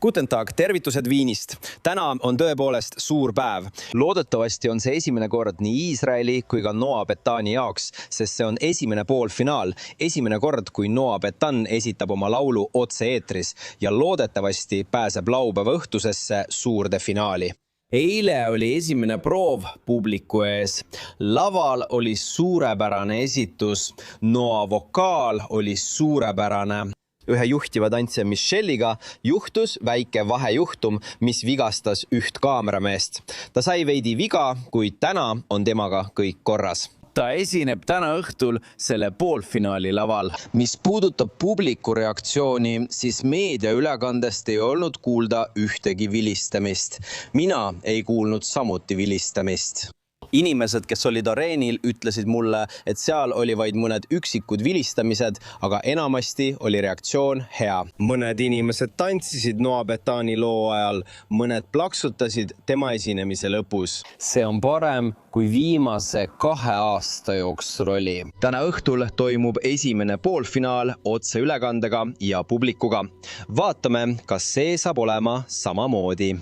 Guten Tag, tervitused Viinist. Täna on tõepoolest suur päev. Loodetavasti on see esimene kord nii Iisraeli kui ka Noa Betani jaoks, sest see on esimene poolfinaal. Esimene kord, kui Noa Betan esitab oma laulu otse-eetris ja loodetavasti pääseb laupäeva õhtusesse suurde finaali. Eile oli esimene proov publiku ees. Laval oli suurepärane esitus. Noa vokaal oli suurepärane. Ühe juhtiva tantsija Michelle'iga juhtus väike vahejuhtum, mis vigastas üht kaamerameest. Ta sai veidi viga, kuid täna on temaga kõik korras. Ta esineb täna õhtul selle poolfinaali laval. Mis puudutab publiku reaktsiooni, siis meediaülekandest ei olnud kuulda ühtegi vilistamist. Mina ei kuulnud samuti vilistamist. Inimesed, kes olid areenil, ütlesid mulle, et seal oli vaid mõned üksikud vilistamised, aga enamasti oli reaktsioon hea. Mõned inimesed tantsisid Noa Betani loo ajal, mõned plaksutasid tema esinemise lõpus. See on parem, kui viimase 2 aasta jooksul oli. Täna õhtul toimub esimene poolfinaal otseülekandega ja publikuga. Vaatame, kas see saab olema samamoodi.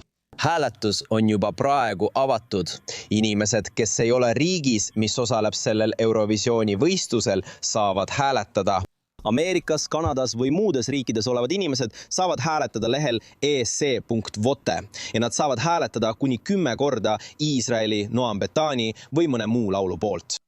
Hääletus on juba praegu avatud. Inimesed, kes ei ole riigis, mis osaleb sellel Eurovisiooni võistlusel, saavad hääletada. Ameerikas, Kanadas või muudes riikides olevad inimesed saavad hääletada lehel esc.vote ja nad saavad hääletada kuni 10 korda Iisraeli, Noa Betani või mõne muu laulu poolt.